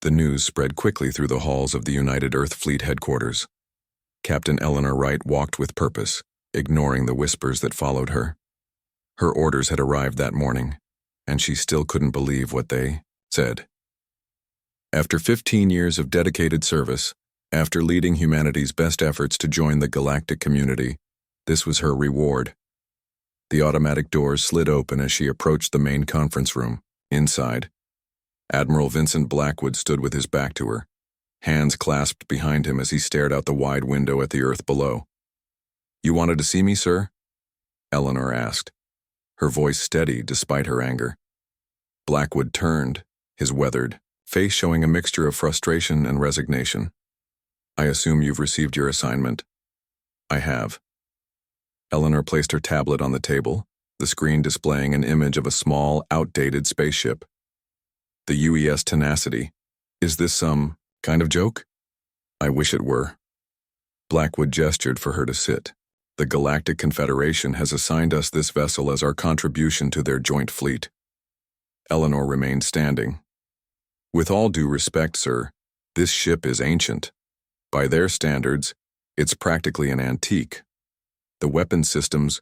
The news spread quickly through the halls of the United Earth Fleet headquarters. Captain Eleanor Wright walked with purpose, ignoring the whispers that followed her. Her orders had arrived that morning, and she still couldn't believe what they said. After 15 years of dedicated service, after leading humanity's best efforts to join the galactic community, this was her reward. The automatic doors slid open as she approached the main conference room. Inside, Admiral Vincent Blackwood stood with his back to her, hands clasped behind him as he stared out the wide window at the Earth below. "You wanted to see me, sir?" Eleanor asked, her voice steady despite her anger. Blackwood turned, his weathered face showing a mixture of frustration and resignation. "I assume you've received your assignment." "I have." Eleanor placed her tablet on the table, the screen displaying an image of a small, outdated spaceship. "The UES Tenacity. Is this some kind of joke?" "I wish it were." Blackwood gestured for her to sit. "The Galactic Confederation has assigned us this vessel as our contribution to their joint fleet." Eleanor remained standing. "With all due respect, sir, this ship is ancient. By their standards, it's practically an antique. The weapon systems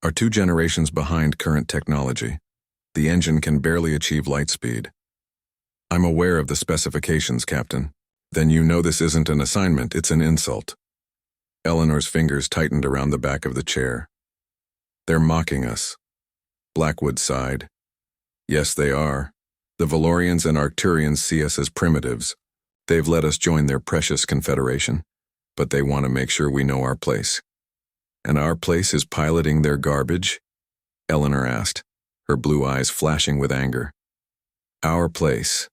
are 2 generations behind current technology. The engine can barely achieve light speed." "I'm aware of the specifications, Captain." "Then you know this isn't an assignment, it's an insult." Eleanor's fingers tightened around the back of the chair. "They're mocking us." Blackwood sighed. "Yes, they are. The Valorians and Arcturians see us as primitives. They've let us join their precious confederation, but they want to make sure we know our place." "And our place is piloting their garbage?" Eleanor asked, her blue eyes flashing with anger. "Our place,"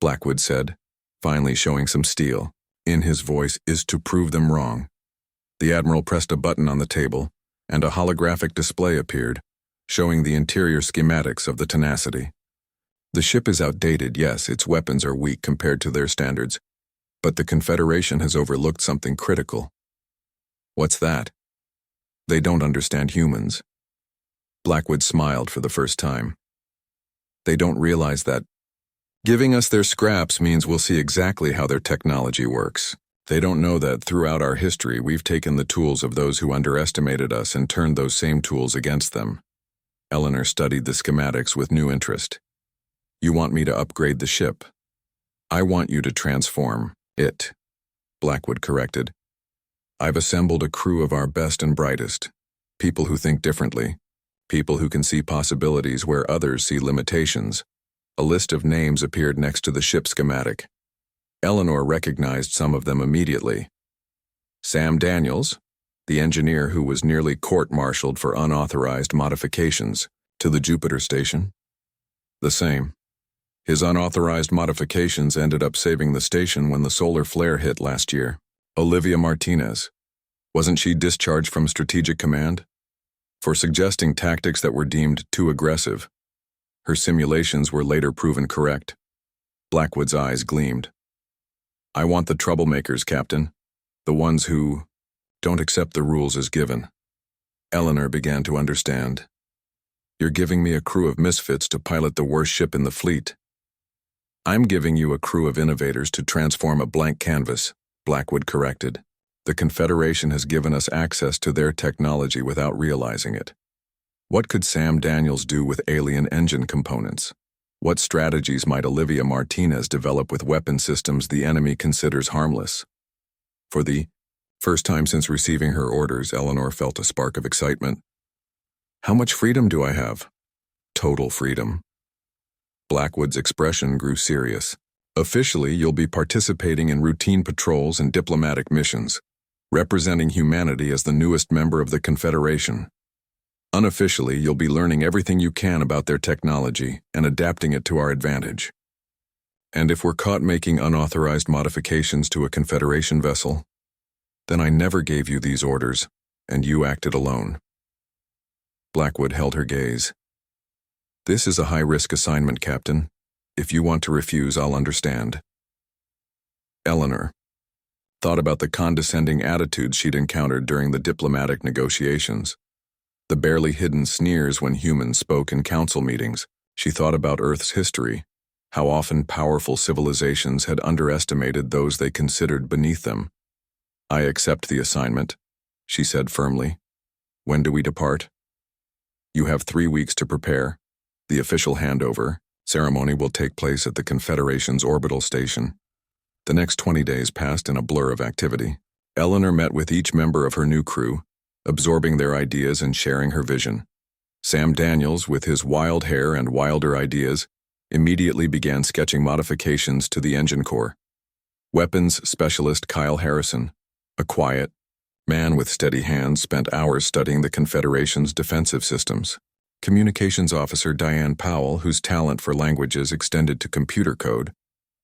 Blackwood said, finally showing some steel in his voice, "is to prove them wrong." The Admiral pressed a button on the table, and a holographic display appeared, showing the interior schematics of the Tenacity. "The ship is outdated, yes, its weapons are weak compared to their standards, but the Confederation has overlooked something critical." "What's that?" "They don't understand humans." Blackwood smiled for the first time. "They don't realize that giving us their scraps means we'll see exactly how their technology works. They don't know that throughout our history we've taken the tools of those who underestimated us and turned those same tools against them." Eleanor studied the schematics with new interest. "You want me to upgrade the ship?" "I want you to transform it," Blackwood corrected. "I've assembled a crew of our best and brightest, people who think differently, people who can see possibilities where others see limitations." A list of names appeared next to the ship schematic. Eleanor recognized some of them immediately. Sam Daniels, the engineer who was nearly court-martialed for unauthorized modifications to the Jupiter station. The same. His unauthorized modifications ended up saving the station when the solar flare hit last year. Olivia Martinez. Wasn't she discharged from Strategic Command? For suggesting tactics that were deemed too aggressive. Her simulations were later proven correct. Blackwood's eyes gleamed. "I want the troublemakers, Captain. The ones who don't accept the rules as given." Eleanor began to understand. "You're giving me a crew of misfits to pilot the worst ship in the fleet." "I'm giving you a crew of innovators to transform a blank canvas," Blackwood corrected. "The Confederation has given us access to their technology without realizing it. What could Sam Daniels do with alien engine components? What strategies might Olivia Martinez develop with weapon systems the enemy considers harmless?" For the first time since receiving her orders, Eleanor felt a spark of excitement. "How much freedom do I have?" "Total freedom." Blackwood's expression grew serious. "Officially, you'll be participating in routine patrols and diplomatic missions, representing humanity as the newest member of the Confederation. Unofficially, you'll be learning everything you can about their technology and adapting it to our advantage. And if we're caught making unauthorized modifications to a Confederation vessel, then I never gave you these orders, and you acted alone." Blackwood held her gaze. "This is a high-risk assignment, Captain. If you want to refuse, I'll understand." Eleanor thought about the condescending attitudes she'd encountered during the diplomatic negotiations. The barely hidden sneers when humans spoke in council meetings. She thought about Earth's history, how often powerful civilizations had underestimated those they considered beneath them. "I accept the assignment," she said firmly. "When do we depart?" "You have 3 weeks to prepare. The official handover ceremony will take place at the Confederation's orbital station." The next 20 days passed in a blur of activity. Eleanor met with each member of her new crew, absorbing their ideas and sharing her vision. Sam Daniels, with his wild hair and wilder ideas, immediately began sketching modifications to the engine core. Weapons specialist Kyle Harrison, a quiet man with steady hands, spent hours studying the Confederation's defensive systems. Communications officer Diane Powell, whose talent for languages extended to computer code,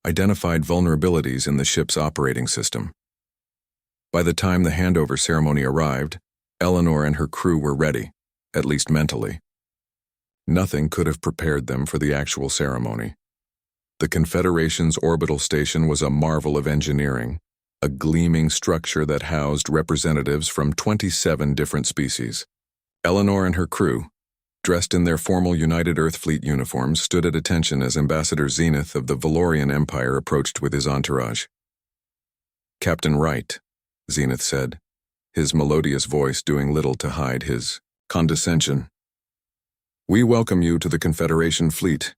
identified vulnerabilities in the ship's operating system. By the time the handover ceremony arrived, Eleanor and her crew were ready, at least mentally. Nothing could have prepared them for the actual ceremony. The Confederation's orbital station was a marvel of engineering, a gleaming structure that housed representatives from 27 different species. Eleanor and her crew, dressed in their formal United Earth Fleet uniforms, stood at attention as Ambassador Zenith of the Valorian Empire approached with his entourage. "Captain Wright," Zenith said, his melodious voice doing little to hide his condescension. "We welcome you to the Confederation fleet.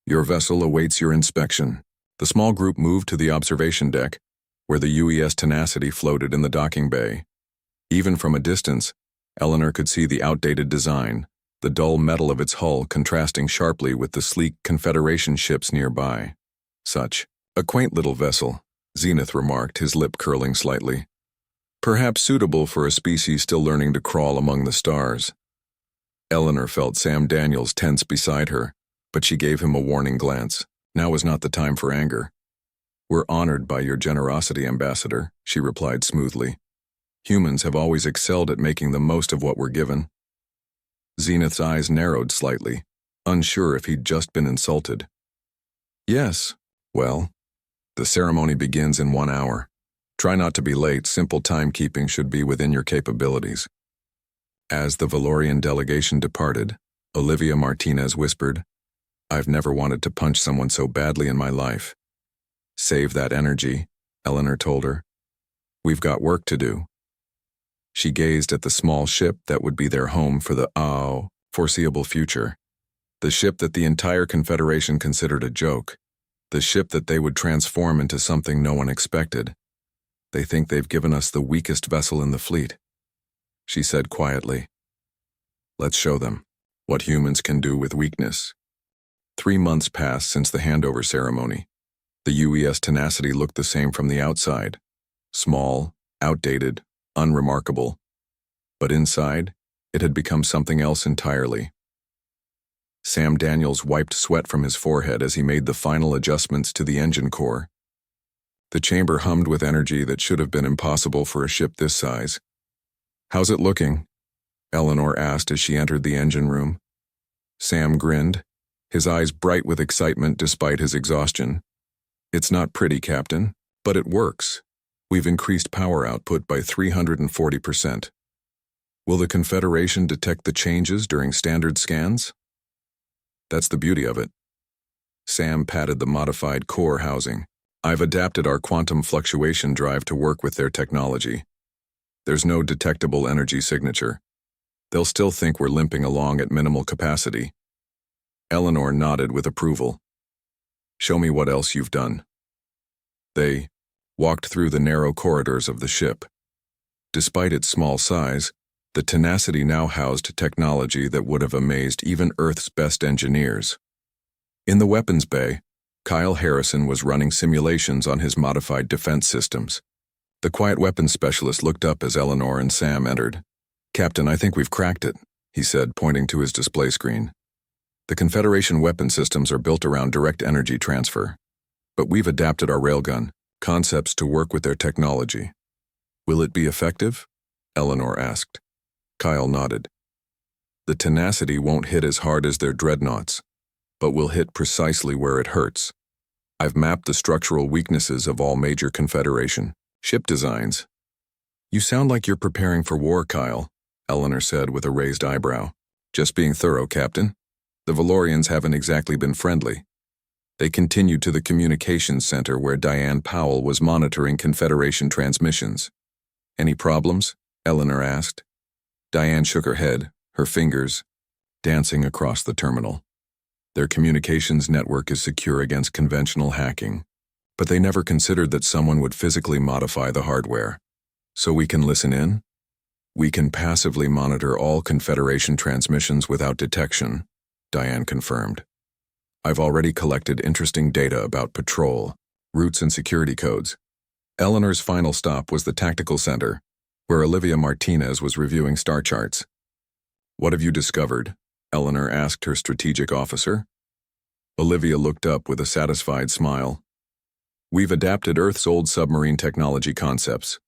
Your vessel awaits your inspection." The small group moved to the observation deck, where the UES Tenacity floated in the docking bay. Even from a distance, Eleanor could see the outdated design, the dull metal of its hull contrasting sharply with the sleek Confederation ships nearby. "Such a quaint little vessel," Zenith remarked, his lip curling slightly. "Perhaps suitable for a species still learning to crawl among the stars." Eleanor felt Sam Daniels tense beside her, but she gave him a warning glance. Now was not the time for anger. "We're honored by your generosity, Ambassador," she replied smoothly. "Humans have always excelled at making the most of what we're given." Zenith's eyes narrowed slightly, unsure if he'd just been insulted. "Yes, well, the ceremony begins in 1 hour. Try not to be late. Simple timekeeping should be within your capabilities." As the Valorian delegation departed, Olivia Martinez whispered, "I've never wanted to punch someone so badly in my life." "Save that energy," Eleanor told her. "We've got work to do." She gazed at the small ship that would be their home for the foreseeable future. The ship that the entire Confederation considered a joke. The ship that they would transform into something no one expected. "They think they've given us the weakest vessel in the fleet," she said quietly. "Let's show them what humans can do with weakness." 3 months passed since the handover ceremony. The UES Tenacity looked the same from the outside. Small, outdated, unremarkable. But inside, it had become something else entirely. Sam Daniels wiped sweat from his forehead as he made the final adjustments to the engine core. The chamber hummed with energy that should have been impossible for a ship this size. "How's it looking?" Eleanor asked as she entered the engine room. Sam grinned, his eyes bright with excitement despite his exhaustion. "It's not pretty, Captain, but it works. We've increased power output by 340%. Will the Confederation detect the changes during standard scans?" "That's the beauty of it." Sam patted the modified core housing. "I've adapted our quantum fluctuation drive to work with their technology. There's no detectable energy signature. They'll still think we're limping along at minimal capacity." Eleanor nodded with approval. "Show me what else you've done." They walked through the narrow corridors of the ship. Despite its small size, the Tenacity now housed technology that would have amazed even Earth's best engineers. In the weapons bay, Kyle Harrison was running simulations on his modified defense systems. The quiet weapons specialist looked up as Eleanor and Sam entered. "Captain, I think we've cracked it," he said, pointing to his display screen. "The Confederation weapon systems are built around direct energy transfer, but we've adapted our railgun concepts to work with their technology." "Will it be effective?" Eleanor asked. Kyle nodded. "The Tenacity won't hit as hard as their dreadnoughts, but will hit precisely where it hurts. I've mapped the structural weaknesses of all major Confederation ship designs." "You sound like you're preparing for war, Kyle," Eleanor said with a raised eyebrow. "Just being thorough, Captain. The Valorians haven't exactly been friendly." They continued to the communications center where Diane Powell was monitoring Confederation transmissions. "Any problems?" Eleanor asked. Diane shook her head, her fingers dancing across the terminal. Their communications network is secure against conventional hacking, but they never considered that someone would physically modify the hardware. "So we can listen in?" "We can passively monitor all Confederation transmissions without detection," Diane confirmed. "I've already collected interesting data about patrol, routes and security codes." Eleanor's final stop was the Tactical Center, where Olivia Martinez was reviewing star charts. "What have you discovered?" Eleanor asked her strategic officer. Olivia looked up with a satisfied smile. "We've adapted Earth's old submarine technology concepts.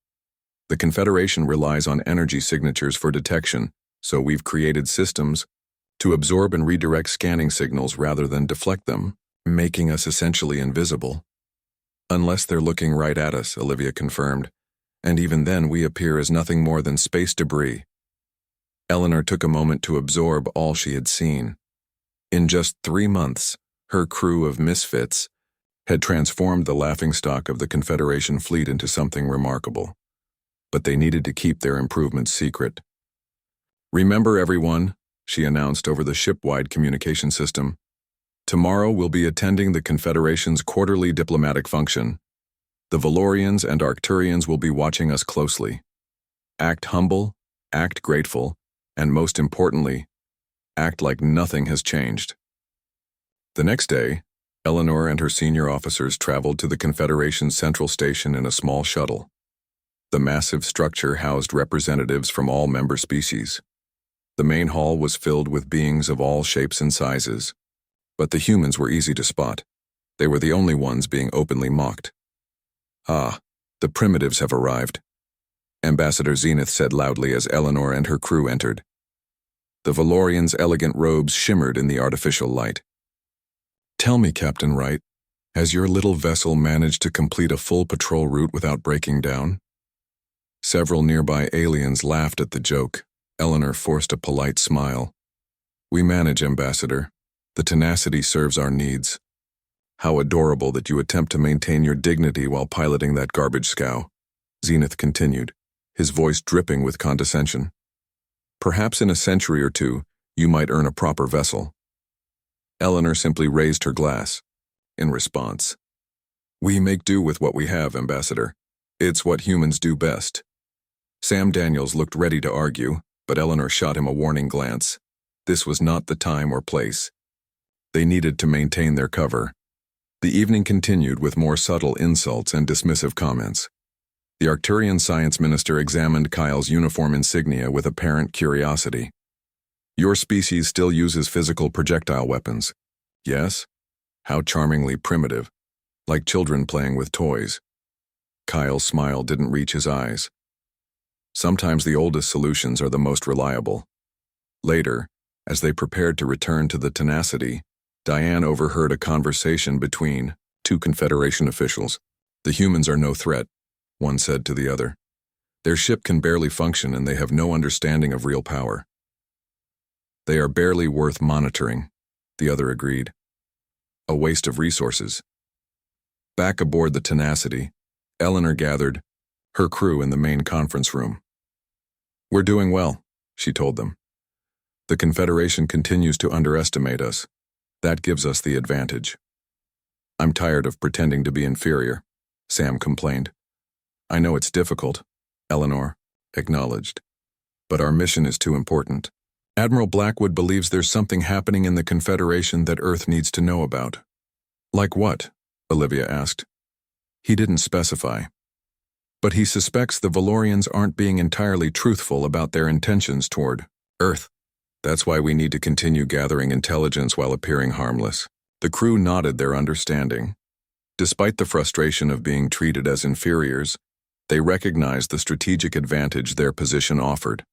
The Confederation relies on energy signatures for detection, so we've created systems to absorb and redirect scanning signals rather than deflect them, making us essentially invisible." "Unless they're looking right at us," Olivia confirmed, "and even then we appear as nothing more than space debris." Eleanor took a moment to absorb all she had seen. In just 3 months, her crew of misfits had transformed the laughingstock of the Confederation fleet into something remarkable. But they needed to keep their improvements secret. "Remember, everyone," she announced over the ship-wide communication system, "tomorrow we'll be attending the Confederation's quarterly diplomatic function. The Valorians and Arcturians will be watching us closely. Act humble, act grateful, and most importantly, act like nothing has changed." The next day, Eleanor and her senior officers traveled to the Confederation's central station in a small shuttle. The massive structure housed representatives from all member species. The main hall was filled with beings of all shapes and sizes, but the humans were easy to spot. They were the only ones being openly mocked. "Ah, the primitives have arrived," Ambassador Zenith said loudly as Eleanor and her crew entered. The Valorians' elegant robes shimmered in the artificial light. "Tell me, Captain Wright, has your little vessel managed to complete a full patrol route without breaking down?" Several nearby aliens laughed at the joke. Eleanor forced a polite smile. "We manage, Ambassador. The tenacity serves our needs." "How adorable that you attempt to maintain your dignity while piloting that garbage scow," Zenith continued, his voice dripping with condescension. "Perhaps in a century or two, you might earn a proper vessel." Eleanor simply raised her glass. In response, "We make do with what we have, Ambassador. It's what humans do best." Sam Daniels looked ready to argue, but Eleanor shot him a warning glance. This was not the time or place. They needed to maintain their cover. The evening continued with more subtle insults and dismissive comments. The Arcturian science minister examined Kyle's uniform insignia with apparent curiosity. "Your species still uses physical projectile weapons." "Yes? How charmingly primitive. Like children playing with toys." Kyle's smile didn't reach his eyes. "Sometimes the oldest solutions are the most reliable." Later, as they prepared to return to the Tenacity, Diane overheard a conversation between 2 Confederation officials. "The humans are no threat," one said to the other. "Their ship can barely function and they have no understanding of real power." "They are barely worth monitoring," the other agreed. "A waste of resources." Back aboard the Tenacity, Eleanor gathered her crew in the main conference room. "We're doing well," she told them. "The Confederation continues to underestimate us. That gives us the advantage." "I'm tired of pretending to be inferior," Sam complained. "I know it's difficult," Eleanor acknowledged, "but our mission is too important. Admiral Blackwood believes there's something happening in the Confederation that Earth needs to know about." "Like what?" Olivia asked. "He didn't specify. But he suspects the Valorians aren't being entirely truthful about their intentions toward Earth. That's why we need to continue gathering intelligence while appearing harmless." The crew nodded their understanding. Despite the frustration of being treated as inferiors, they recognized the strategic advantage their position offered.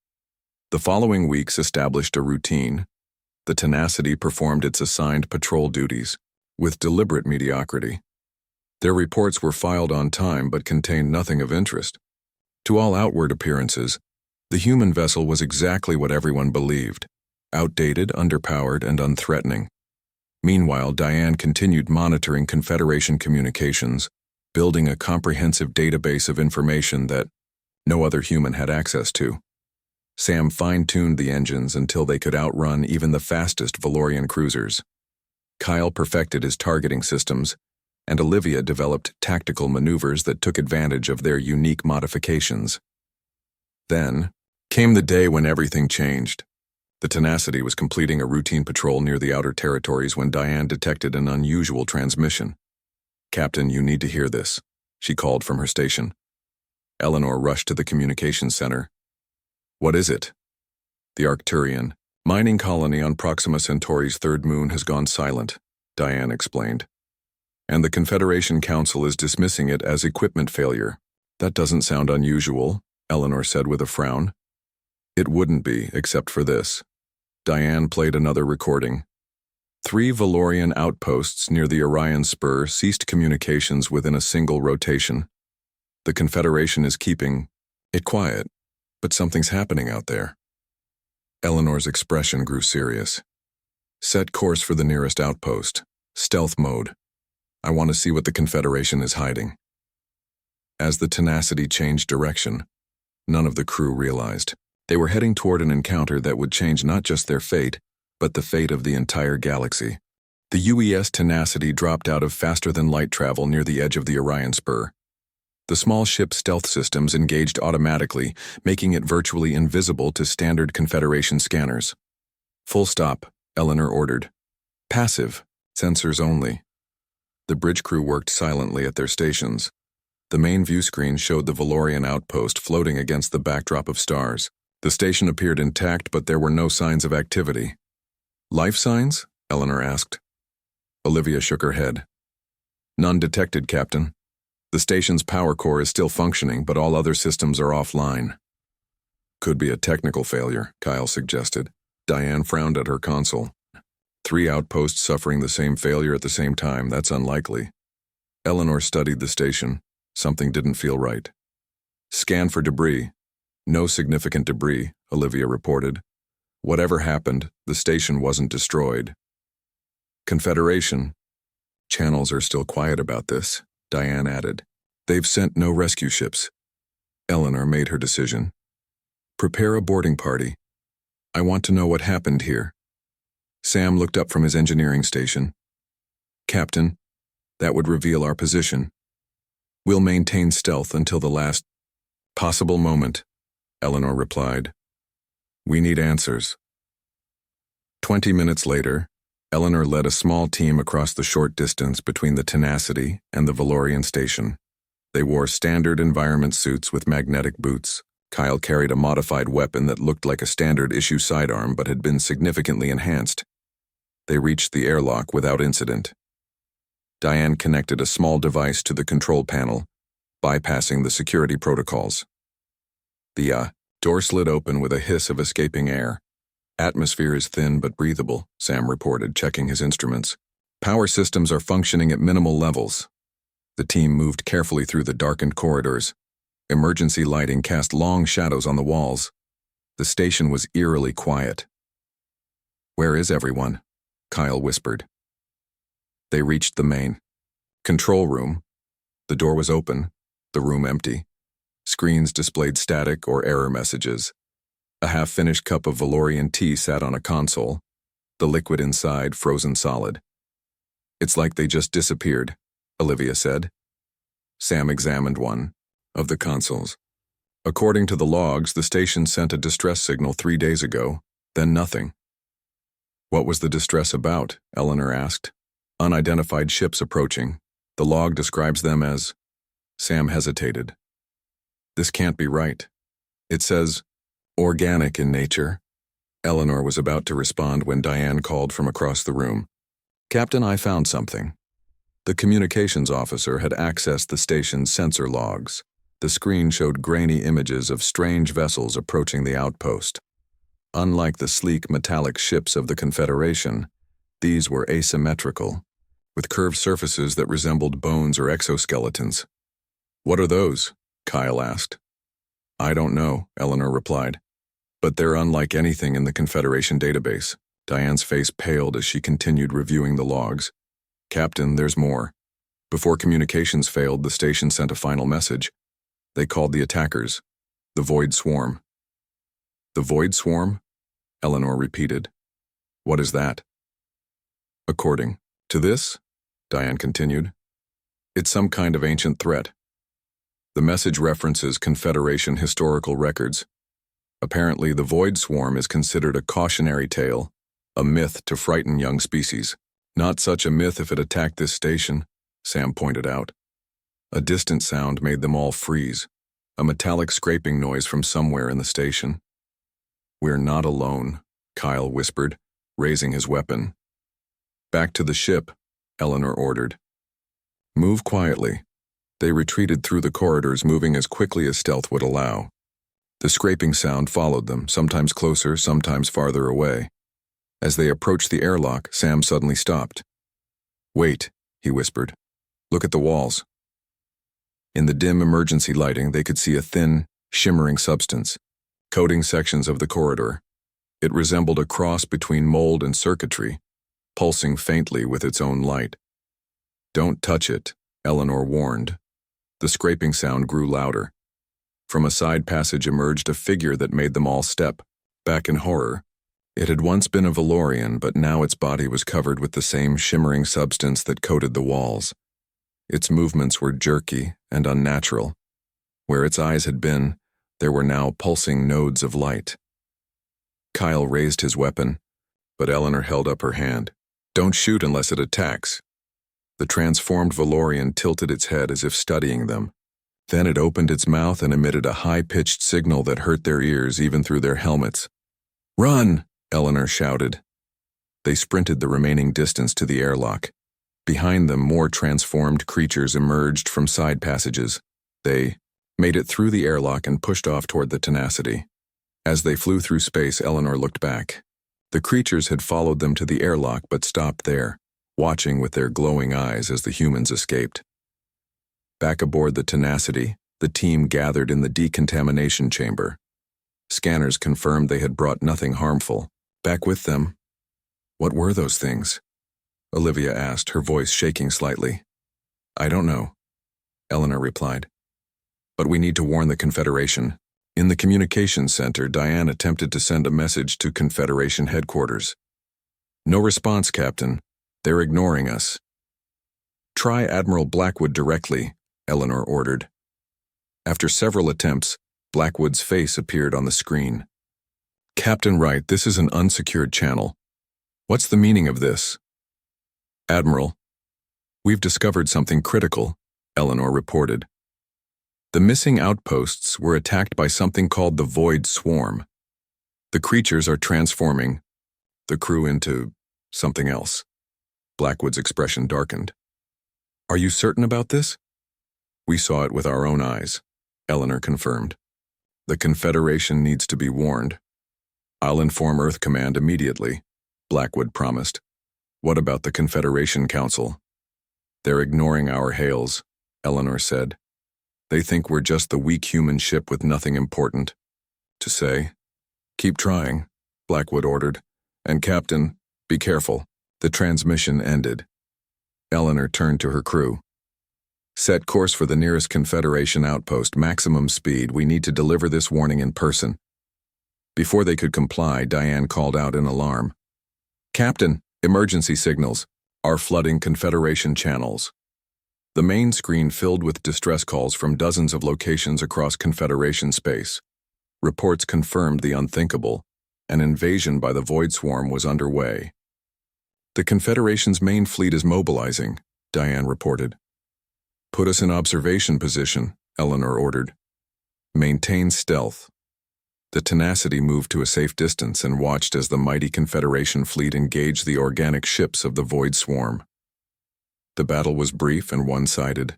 The following weeks established a routine. The Tenacity performed its assigned patrol duties with deliberate mediocrity. Their reports were filed on time but contained nothing of interest. To all outward appearances, the human vessel was exactly what everyone believed: outdated, underpowered, and unthreatening. Meanwhile, Diane continued monitoring Confederation communications, building a comprehensive database of information that no other human had access to. Sam fine-tuned the engines until they could outrun even the fastest Valorian cruisers. Kyle perfected his targeting systems, and Olivia developed tactical maneuvers that took advantage of their unique modifications. Then came the day when everything changed. The Tenacity was completing a routine patrol near the outer territories when Diane detected an unusual transmission. "Captain, you need to hear this," she called from her station. Eleanor rushed to the communications center. "What is it?" "The Arcturian mining colony on Proxima Centauri's third moon has gone silent," Diane explained. "And the Confederation Council is dismissing it as equipment failure." "That doesn't sound unusual," Eleanor said with a frown. "It wouldn't be, except for this." Diane played another recording. 3 Valorian outposts near the Orion Spur ceased communications within a single rotation. The Confederation is keeping it quiet, but something's happening out there. Eleanor's expression grew serious. "Set course for the nearest outpost. Stealth mode. I want to see what the Confederation is hiding." As the Tenacity changed direction, none of the crew realized they were heading toward an encounter that would change not just their fate, but the fate of the entire galaxy. The UES Tenacity dropped out of faster-than-light travel near the edge of the Orion Spur. The small ship's stealth systems engaged automatically, making it virtually invisible to standard Confederation scanners. "Full stop," Eleanor ordered. "Passive, sensors only." The bridge crew worked silently at their stations. The main view screen showed the Valorian outpost floating against the backdrop of stars. The station appeared intact, but there were no signs of activity. "Life signs?" Eleanor asked. Olivia shook her head. "None detected, Captain. The station's power core is still functioning, but all other systems are offline." "Could be a technical failure," Kyle suggested. Diane frowned at her console. 3 outposts suffering the same failure at the same time, that's unlikely. Eleanor studied the station. Something didn't feel right. "Scan for debris." "No significant debris," Olivia reported. "Whatever happened, the station wasn't destroyed." "Confederation." "Channels are still quiet about this," Diane added. "They've sent no rescue ships." Eleanor made her decision. "Prepare a boarding party. I want to know what happened here." Sam looked up from his engineering station. "Captain, that would reveal our position. We'll maintain stealth until the last possible moment," Eleanor replied. "We need answers." 20 minutes later, Eleanor led a small team across the short distance between the Tenacity and the Valorian station. They wore standard environment suits with magnetic boots. Kyle carried a modified weapon that looked like a standard-issue sidearm but had been significantly enhanced. They reached the airlock without incident. Diane connected a small device to the control panel, bypassing the security protocols. The door slid open with a hiss of escaping air. "Atmosphere is thin but breathable," Sam reported, checking his instruments. "Power systems are functioning at minimal levels." The team moved carefully through the darkened corridors. Emergency lighting cast long shadows on the walls. The station was eerily quiet. "Where is everyone?" Kyle whispered. They reached the main control room. The door was open, the room empty. Screens displayed static or error messages. A half-finished cup of Valorian tea sat on a console, the liquid inside frozen solid. "It's like they just disappeared," Olivia said. Sam examined one of the consoles. "According to the logs, the station sent a distress signal 3 days ago, then nothing." "What was the distress about?" Eleanor asked. "Unidentified ships approaching. The log describes them as..." Sam hesitated. "This can't be right. It says, organic in nature." Eleanor was about to respond when Diane called from across the room. "Captain, I found something." The communications officer had accessed the station's sensor logs. The screen showed grainy images of strange vessels approaching the outpost. Unlike the sleek metallic ships of the Confederation, these were asymmetrical, with curved surfaces that resembled bones or exoskeletons. "What are those?" Kyle asked. "I don't know," Eleanor replied. "But they're unlike anything in the Confederation database. Diane's face paled as she continued reviewing the logs. Captain, there's more. Before communications failed, the station sent a final message. They called the attackers the Void Swarm. The Void Swarm? Eleanor repeated. What is that? According to this, Diane continued, it's some kind of ancient threat. The message references Confederation historical records. Apparently, the Void Swarm is considered a cautionary tale, a myth to frighten young species. Not such a myth if it attacked this station, Sam pointed out. A distant sound made them all freeze, a metallic scraping noise from somewhere in the station. We're not alone, Kyle whispered, raising his weapon. Back to the ship, Eleanor ordered. Move quietly. They retreated through the corridors, moving as quickly as stealth would allow. The scraping sound followed them, sometimes closer, sometimes farther away. As they approached the airlock, Sam suddenly stopped. Wait, he whispered. Look at the walls. In the dim emergency lighting, they could see a thin, shimmering substance, coating sections of the corridor. It resembled a cross between mold and circuitry, pulsing faintly with its own light. Don't touch it, Eleanor warned. The scraping sound grew louder. From a side passage emerged a figure that made them all step back in horror. It had once been a Valorian, but now its body was covered with the same shimmering substance that coated the walls. Its movements were jerky and unnatural. Where its eyes had been, there were now pulsing nodes of light. Kyle raised his weapon, but Eleanor held up her hand. Don't shoot unless it attacks. The transformed Valorian tilted its head as if studying them. Then it opened its mouth and emitted a high-pitched signal that hurt their ears even through their helmets. Run! Eleanor shouted. They sprinted the remaining distance to the airlock. Behind them, more transformed creatures emerged from side passages. They made it through the airlock and pushed off toward the Tenacity. As they flew through space, Eleanor looked back. The creatures had followed them to the airlock but stopped there, watching with their glowing eyes as the humans escaped. Back aboard the Tenacity, the team gathered in the decontamination chamber. Scanners confirmed they had brought nothing harmful. Back with them. What were those things? Olivia asked, her voice shaking slightly. I don't know, Eleanor replied. But we need to warn the Confederation. In the communications center, Diane attempted to send a message to Confederation headquarters. No response, Captain. They're ignoring us. Try Admiral Blackwood directly, Eleanor ordered. After several attempts, Blackwood's face appeared on the screen. Captain Wright, this is an unsecured channel. What's the meaning of this? Admiral, we've discovered something critical, Eleanor reported. The missing outposts were attacked by something called the Void Swarm. The creatures are transforming the crew into something else. Blackwood's expression darkened. Are you certain about this? We saw it with our own eyes, Eleanor confirmed. The Confederation needs to be warned. I'll inform Earth Command immediately, Blackwood promised. What about the Confederation Council? They're ignoring our hails, Eleanor said. They think we're just the weak human ship with nothing important to say. Keep trying, Blackwood ordered. And Captain, be careful. The transmission ended. Eleanor turned to her crew. Set course for the nearest Confederation outpost, maximum speed. We need to deliver this warning in person. Before they could comply, Diane called out in alarm. Captain, emergency signals are flooding Confederation channels. The main screen filled with distress calls from dozens of locations across Confederation space. Reports confirmed the unthinkable. An invasion by the Void Swarm was underway. The Confederation's main fleet is mobilizing, Diane reported. Put us in observation position, Eleanor ordered. Maintain stealth. The Tenacity moved to a safe distance and watched as the mighty Confederation fleet engaged the organic ships of the Void Swarm. The battle was brief and one-sided.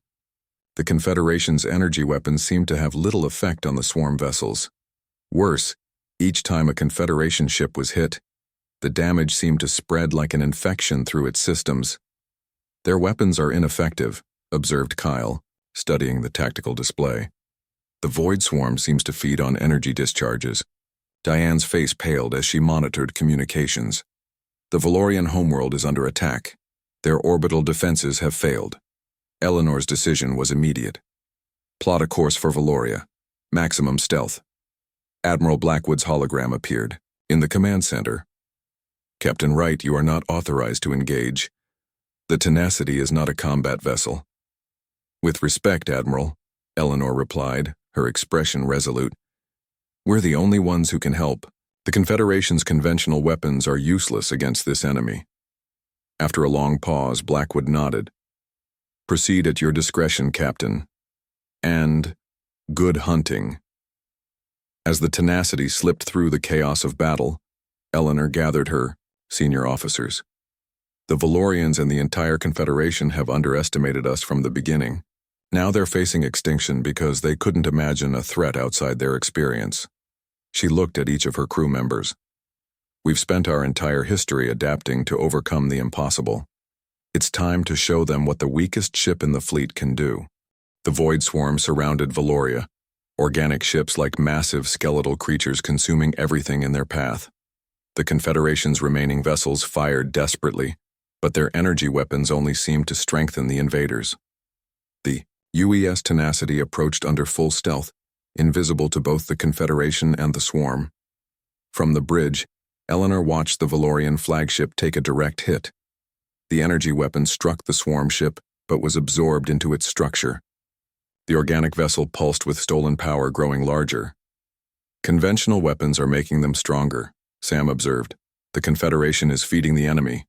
The Confederation's energy weapons seemed to have little effect on the swarm vessels. Worse, each time a Confederation ship was hit, the damage seemed to spread like an infection through its systems. Their weapons are ineffective, observed Kyle, studying the tactical display. The Void Swarm seems to feed on energy discharges. Diane's face paled as she monitored communications. The Valorian homeworld is under attack. Their orbital defenses have failed. Eleanor's decision was immediate. Plot a course for Valoria. Maximum stealth. Admiral Blackwood's hologram appeared. In the command center. Captain Wright, you are not authorized to engage. The Tenacity is not a combat vessel. With respect, Admiral, Eleanor replied, her expression resolute. We're the only ones who can help. The Confederation's conventional weapons are useless against this enemy. After a long pause, Blackwood nodded. Proceed at your discretion, Captain. And good hunting. As the Tenacity slipped through the chaos of battle, Eleanor gathered her senior officers. The Valorians and the entire Confederation have underestimated us from the beginning. Now they're facing extinction because they couldn't imagine a threat outside their experience. She looked at each of her crew members. We've spent our entire history adapting to overcome the impossible. It's time to show them what the weakest ship in the fleet can do. The Void Swarm surrounded Valoria, organic ships like massive skeletal creatures consuming everything in their path. The Confederation's remaining vessels fired desperately, but their energy weapons only seemed to strengthen the invaders. The UES Tenacity approached under full stealth, invisible to both the Confederation and the Swarm. From the bridge, Eleanor watched the Valorian flagship take a direct hit. The energy weapon struck the Swarm ship, but was absorbed into its structure. The organic vessel pulsed with stolen power, growing larger. Conventional weapons are making them stronger, Sam observed. The Confederation is feeding the enemy.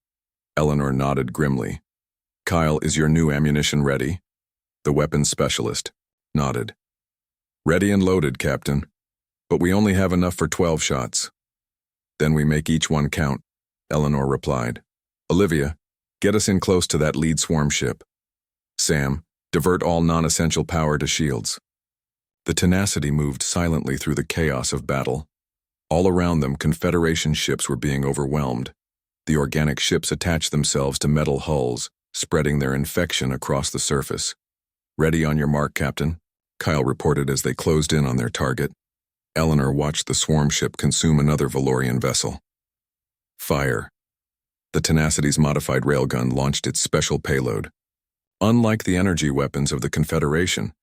Eleanor nodded grimly. Kyle, is your new ammunition ready? The weapons specialist nodded. Ready and loaded, Captain. But we only have enough for 12 shots. Then we make each one count, Eleanor replied. Olivia, get us in close to that lead Swarm ship. Sam, divert all non-essential power to shields. The Tenacity moved silently through the chaos of battle. All around them, Confederation ships were being overwhelmed. The organic ships attached themselves to metal hulls, spreading their infection across the surface. Ready on your mark, Captain, Kyle reported as they closed in on their target. Eleanor watched the Swarm ship consume another Valorian vessel. Fire. The Tenacity's modified railgun launched its special payload. Unlike the energy weapons of the Confederation,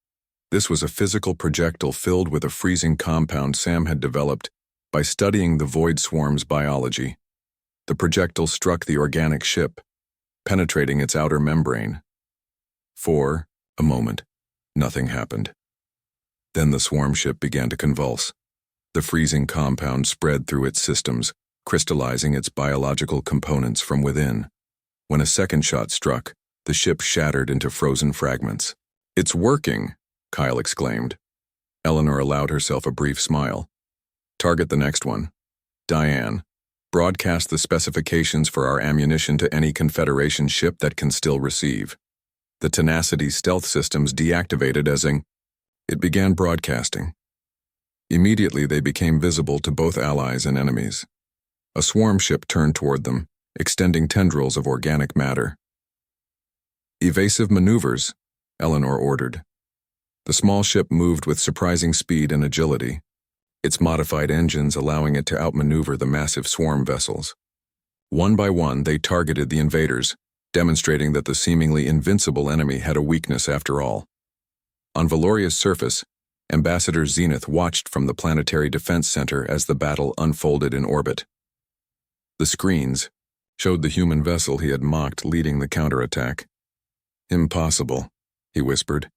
this was a physical projectile filled with a freezing compound Sam had developed by studying the Void Swarm's biology. The projectile struck the organic ship, penetrating its outer membrane. For a moment, nothing happened. Then the Swarm ship began to convulse. The freezing compound spread through its systems, crystallizing its biological components from within. When a second shot struck, the ship shattered into frozen fragments. It's working, Kyle exclaimed. Eleanor allowed herself a brief smile. Target the next one. Diane, broadcast the specifications for our ammunition to any Confederation ship that can still receive. The Tenacity's stealth systems deactivated as it began broadcasting. Immediately they became visible to both allies and enemies. A Swarm ship turned toward them, extending tendrils of organic matter. Evasive maneuvers, Eleanor ordered. The small ship moved with surprising speed and agility, its modified engines allowing it to outmaneuver the massive Swarm vessels. One by one, they targeted the invaders, demonstrating that the seemingly invincible enemy had a weakness after all. On Valoria's surface, Ambassador Zenith watched from the Planetary Defense Center as the battle unfolded in orbit. The screens showed the human vessel he had mocked leading the counterattack. Impossible, he whispered.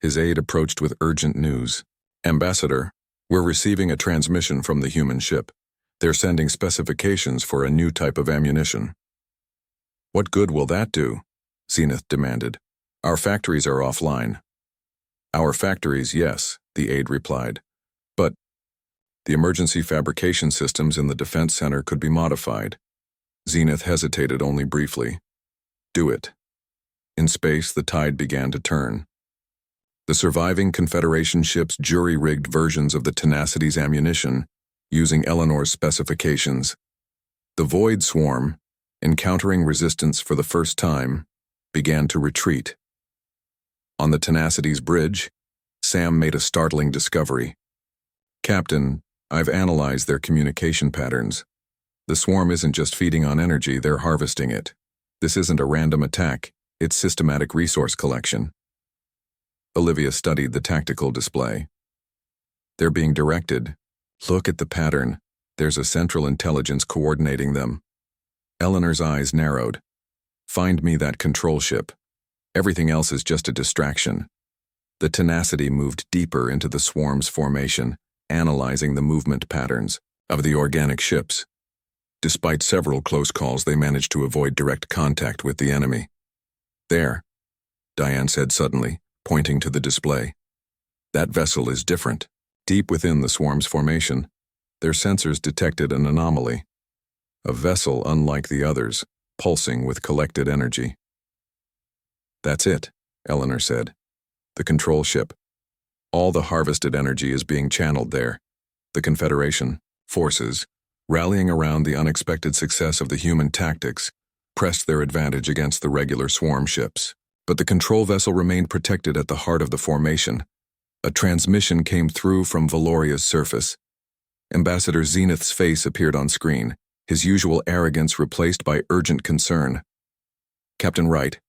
His aide approached with urgent news. Ambassador, we're receiving a transmission from the human ship. They're sending specifications for a new type of ammunition. What good will that do? Zenith demanded. Our factories are offline. Our factories, yes, the aide replied. But the emergency fabrication systems in the defense center could be modified. Zenith hesitated only briefly. Do it. In space, the tide began to turn. The surviving Confederation ships jury-rigged versions of the Tenacity's ammunition, using Eleanor's specifications. The Void Swarm, encountering resistance for the first time, began to retreat. On the Tenacity's bridge, Sam made a startling discovery. Captain, I've analyzed their communication patterns. The swarm isn't just feeding on energy, they're harvesting it. This isn't a random attack, it's systematic resource collection. Olivia studied the tactical display. They're being directed. Look at the pattern. There's a central intelligence coordinating them. Eleanor's eyes narrowed. Find me that control ship. Everything else is just a distraction. The tenacity moved deeper into the swarm's formation, analyzing the movement patterns of the organic ships. Despite several close calls, they managed to avoid direct contact with the enemy. There, Diane said suddenly, pointing to the display. That vessel is different. Deep within the swarm's formation, their sensors detected an anomaly. A vessel unlike the others, pulsing with collected energy. That's it, Eleanor said. The control ship. All the harvested energy is being channeled there. The Confederation, forces, rallying around the unexpected success of the human tactics, pressed their advantage against the regular swarm ships. But the control vessel remained protected at the heart of the formation. A transmission came through from Valoria's surface. Ambassador Zenith's face appeared on screen, his usual arrogance replaced by urgent concern. Captain Wright,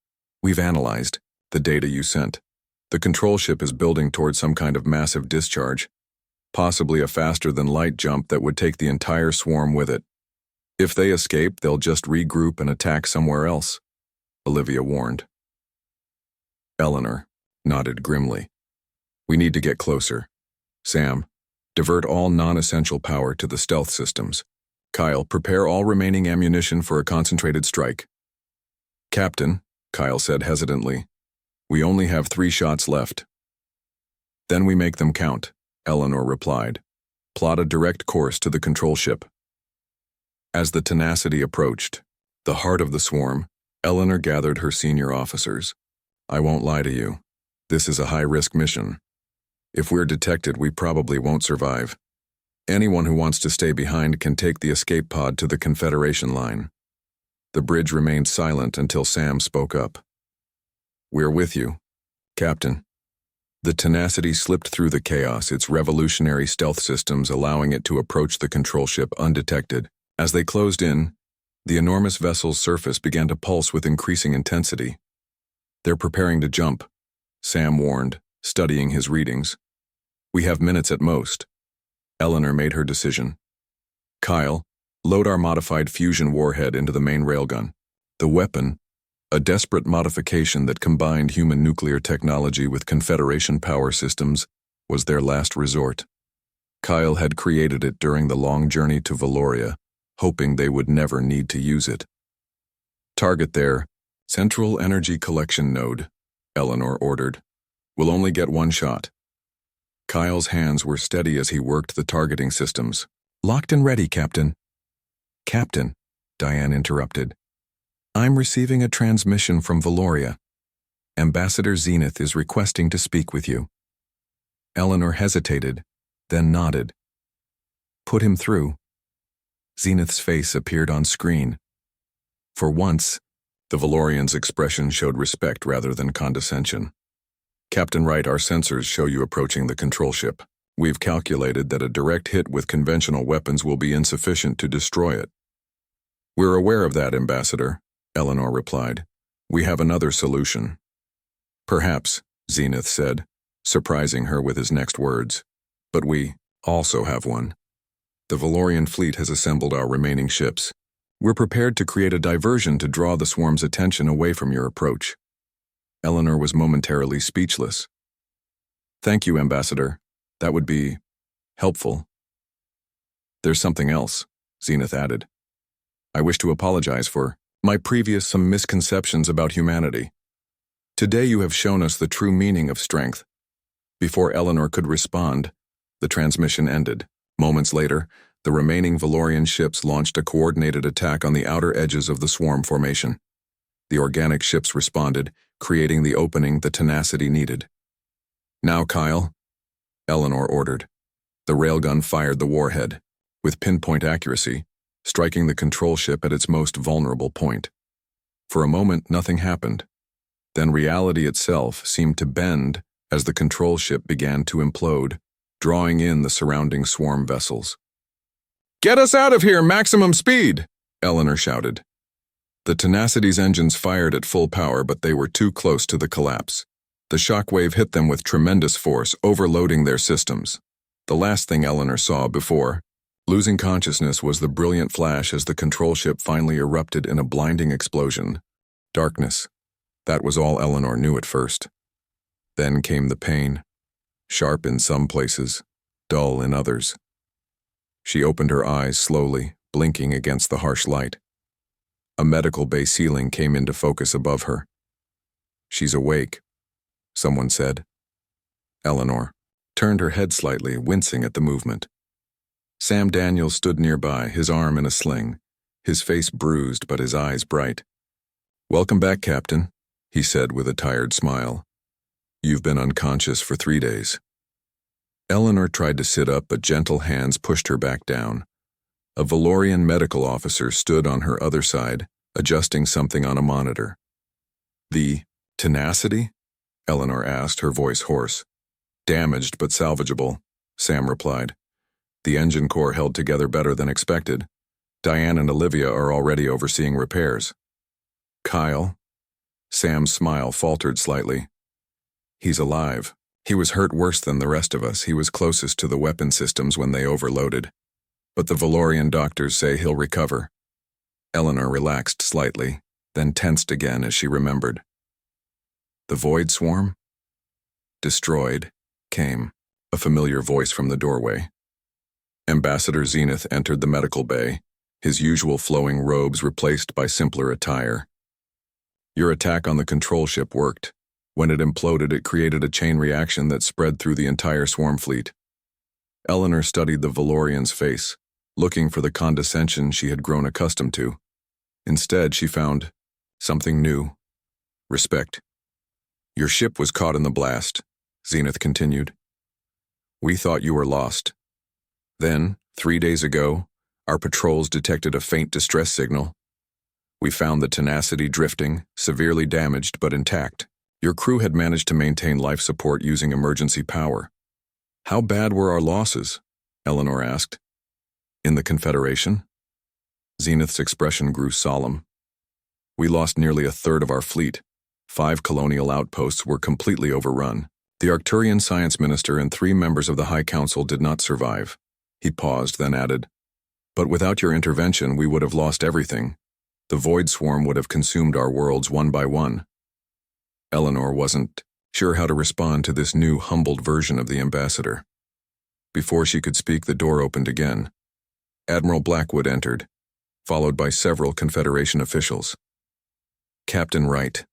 we've analyzed the data you sent. The control ship is building towards some kind of massive discharge, possibly a faster-than-light jump that would take the entire swarm with it. If they escape, they'll just regroup and attack somewhere else, Olivia warned. Eleanor nodded grimly. We need to get closer. Sam, divert all non-essential power to the stealth systems. Kyle, prepare all remaining ammunition for a concentrated strike. Captain, Kyle said hesitantly, we only have 3 shots left. Then we make them count, Eleanor replied. Plot a direct course to the control ship. As the tenacity approached, the heart of the swarm, Eleanor gathered her senior officers. I won't lie to you. This is a high-risk mission. If we're detected, we probably won't survive. Anyone who wants to stay behind can take the escape pod to the Confederation line. The bridge remained silent until Sam spoke up. We're with you, Captain. The tenacity slipped through the chaos, its revolutionary stealth systems allowing it to approach the control ship undetected. As they closed in, the enormous vessel's surface began to pulse with increasing intensity. They're preparing to jump, Sam warned, studying his readings. We have minutes at most. Eleanor made her decision. Kyle, load our modified fusion warhead into the main railgun. The weapon, a desperate modification that combined human nuclear technology with Confederation power systems, was their last resort. Kyle had created it during the long journey to Valoria, hoping they would never need to use it. Target their central energy collection node, Eleanor ordered. We'll only get 1 shot. Kyle's hands were steady as he worked the targeting systems. Locked and ready, Captain. Captain, Diane interrupted. I'm receiving a transmission from Valoria. Ambassador Zenith is requesting to speak with you. Eleanor hesitated, then nodded. Put him through. Zenith's face appeared on screen. For once, the Valorian's expression showed respect rather than condescension. Captain Wright, our sensors show you approaching the control ship. We've calculated that a direct hit with conventional weapons will be insufficient to destroy it. We're aware of that, Ambassador, Eleanor replied. We have another solution. Perhaps, Zenith said, surprising her with his next words. But we also have one. The Valorian fleet has assembled our remaining ships. We're prepared to create a diversion to draw the swarm's attention away from your approach. Eleanor was momentarily speechless. Thank you, Ambassador. That would be helpful. There's something else, Zenith added. I wish to apologize for my previous misconceptions about humanity. Today you have shown us the true meaning of strength. Before Eleanor could respond, the transmission ended. Moments later, the remaining Valorian ships launched a coordinated attack on the outer edges of the swarm formation. The organic ships responded, creating the opening the tenacity needed. Now, Kyle, Eleanor ordered. The railgun fired the warhead, with pinpoint accuracy, striking the control ship at its most vulnerable point. For a moment, nothing happened. Then reality itself seemed to bend as the control ship began to implode, drawing in the surrounding swarm vessels. Get us out of here, maximum speed! Eleanor shouted. The Tenacity's engines fired at full power, but they were too close to the collapse. The shockwave hit them with tremendous force, overloading their systems. The last thing Eleanor saw before losing consciousness was the brilliant flash as the control ship finally erupted in a blinding explosion. Darkness. That was all Eleanor knew at first. Then came the pain, sharp in some places, dull in others. She opened her eyes slowly, blinking against the harsh light. A medical bay ceiling came into focus above her. "She's awake," someone said. Eleanor turned her head slightly, wincing at the movement. Sam Daniels stood nearby, his arm in a sling, his face bruised but his eyes bright. "Welcome back, Captain," he said with a tired smile. "You've been unconscious for 3 days." Eleanor tried to sit up, but gentle hands pushed her back down. A Valorian medical officer stood on her other side, adjusting something on a monitor. "The Tenacity?" Eleanor asked, her voice hoarse. "Damaged but salvageable," Sam replied. "The engine core held together better than expected. Diane and Olivia are already overseeing repairs." "Kyle?" Sam's smile faltered slightly. "He's alive. He was hurt worse than the rest of us. He was closest to the weapon systems when they overloaded. But the Valorian doctors say he'll recover." Eleanor relaxed slightly, then tensed again as she remembered. "The Void Swarm?" "Destroyed," came a familiar voice from the doorway. Ambassador Zenith entered the medical bay, his usual flowing robes replaced by simpler attire. "Your attack on the control ship worked. When it imploded, it created a chain reaction that spread through the entire swarm fleet." Eleanor studied the Valorian's face, looking for the condescension she had grown accustomed to. Instead, she found something new: respect. "Your ship was caught in the blast," Zenith continued. "We thought you were lost. Then, 3 days ago, our patrols detected a faint distress signal. We found the Tenacity drifting, severely damaged but intact. Your crew had managed to maintain life support using emergency power." "How bad were our losses?" Eleanor asked. "In the Confederation?" Zenith's expression grew solemn. "We lost nearly a third of our fleet. 5 colonial outposts were completely overrun. The Arcturian Science Minister and 3 members of the High Council did not survive." He paused, then added, "But without your intervention, we would have lost everything. The Void Swarm would have consumed our worlds one by one." Eleanor wasn't sure how to respond to this new, humbled version of the ambassador. Before she could speak, the door opened again. Admiral Blackwood entered, followed by several Confederation officials. "Captain Wright,"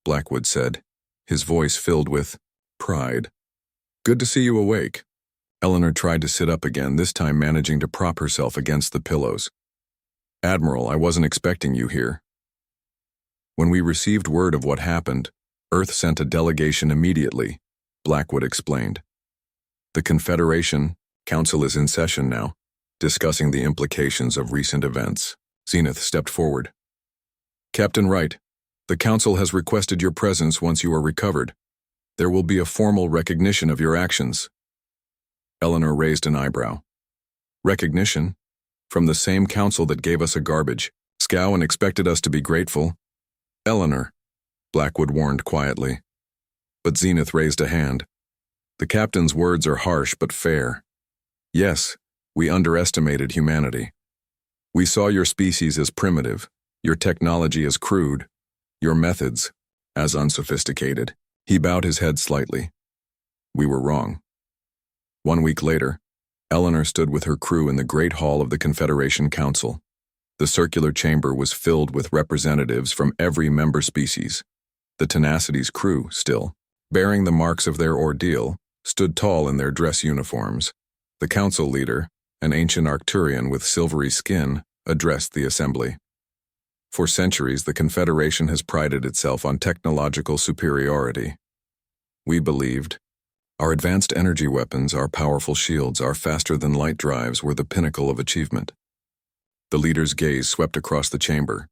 Blackwood said, his voice filled with pride. "Good to see you awake." Eleanor tried to sit up again, this time managing to prop herself against the pillows. "Admiral, I wasn't expecting you here." "When we received word of what happened, Earth sent a delegation immediately," Blackwood explained. "The Confederation Council is in session now, discussing the implications of recent events." Zenith stepped forward. "Captain Wright, the Council has requested your presence once you are recovered. There will be a formal recognition of your actions." Eleanor raised an eyebrow. "Recognition? From the same Council that gave us a garbage scow and expected us to be grateful?" "Eleanor," Blackwood warned quietly. But Zenith raised a hand. "The captain's words are harsh but fair. Yes, we underestimated humanity. We saw your species as primitive, your technology as crude, your methods as unsophisticated." He bowed his head slightly. "We were wrong." 1 week later, Eleanor stood with her crew in the Great Hall of the Confederation Council. The circular chamber was filled with representatives from every member species. The Tenacity's crew, still bearing the marks of their ordeal, stood tall in their dress uniforms. The council leader, an ancient Arcturian with silvery skin, addressed the assembly. "For centuries, the Confederation has prided itself on technological superiority. We believed our advanced energy weapons, our powerful shields, our faster-than-light drives were the pinnacle of achievement." The leader's gaze swept across the chamber.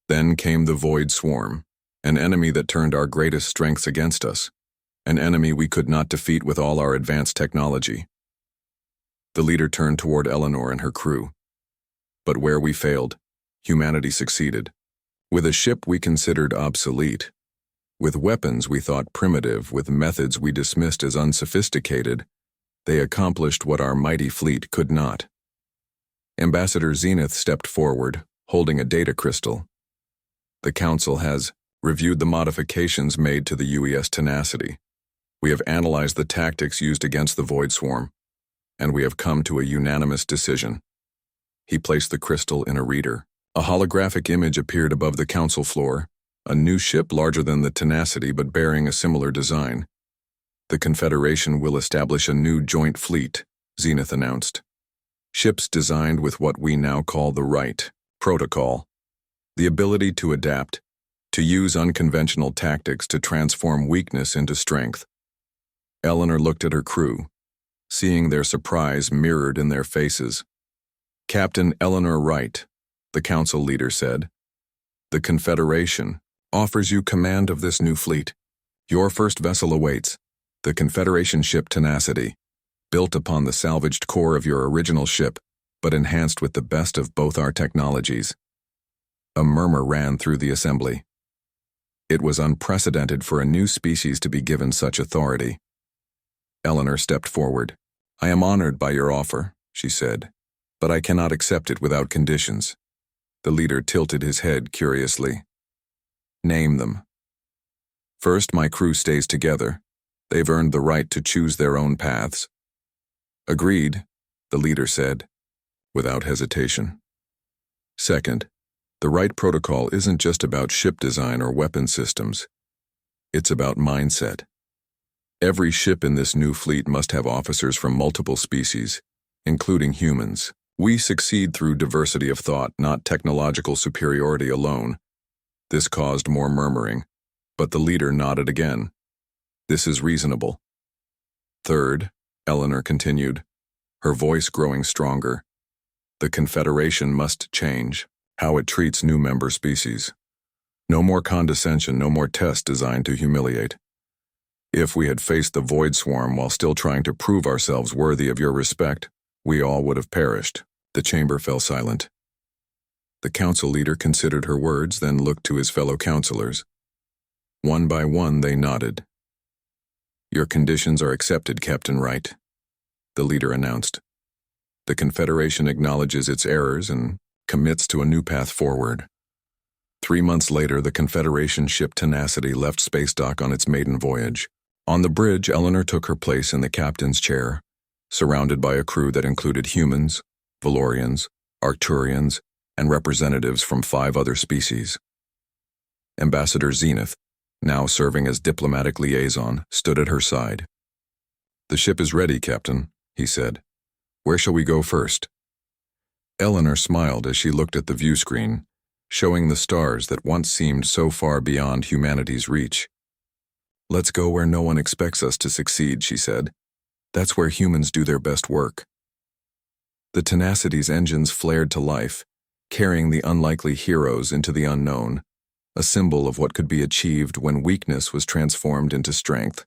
"Then came the Void Swarm, an enemy that turned our greatest strengths against us, an enemy we could not defeat with all our advanced technology." The leader turned toward Eleanor and her crew. But where we failed, humanity succeeded. With a ship we considered obsolete, with weapons we thought primitive, with methods we dismissed as unsophisticated, they accomplished what our mighty fleet could not. Ambassador Zenith stepped forward, holding a data crystal. The Council has reviewed the modifications made to the UES Tenacity. We have analyzed the tactics used against the Void Swarm, and we have come to a unanimous decision. He placed the crystal in a reader. A holographic image appeared above the Council floor, a new ship larger than the Tenacity but bearing a similar design. The Confederation will establish a new joint fleet, Zenith announced. Ships designed with what we now call the right protocol, the ability to adapt, to use unconventional tactics to transform weakness into strength. Eleanor looked at her crew, seeing their surprise mirrored in their faces. Captain Eleanor Wright, the Council leader said, the Confederation offers you command of this new fleet. Your first vessel awaits, the Confederation ship Tenacity, built upon the salvaged core of your original ship, but enhanced with the best of both our technologies. A murmur ran through the assembly. It was unprecedented for a new species to be given such authority. Eleanor stepped forward. I am honored by your offer, she said, but I cannot accept it without conditions. The leader tilted his head curiously. Name them. First, my crew stays together. They've earned the right to choose their own paths. Agreed, the leader said, without hesitation. Second, the right protocol isn't just about ship design or weapon systems. It's about mindset. Every ship in this new fleet must have officers from multiple species, including humans. We succeed through diversity of thought, not technological superiority alone. This caused more murmuring, but the leader nodded again. This is reasonable. Third, Eleanor continued, her voice growing stronger. The Confederation must change how it treats new member species. No more condescension, no more tests designed to humiliate. If we had faced the Void Swarm while still trying to prove ourselves worthy of your respect, we all would have perished. The chamber fell silent. The Council leader considered her words, then looked to his fellow councilors. One by one, they nodded. Your conditions are accepted, Captain Wright, the leader announced. The Confederation acknowledges its errors and commits to a new path forward. 3 months later, the Confederation ship Tenacity left space dock on its maiden voyage. On the bridge, Eleanor took her place in the captain's chair, surrounded by a crew that included humans, Valorians, Arcturians, and representatives from 5 other species. Ambassador Zenith, now serving as diplomatic liaison, stood at her side. The ship is ready, Captain, he said. Where shall we go first? Eleanor smiled as she looked at the view screen, showing the stars that once seemed so far beyond humanity's reach. Let's go where no one expects us to succeed, she said. That's where humans do their best work. The Tenacity's engines flared to life, carrying the unlikely heroes into the unknown, a symbol of what could be achieved when weakness was transformed into strength.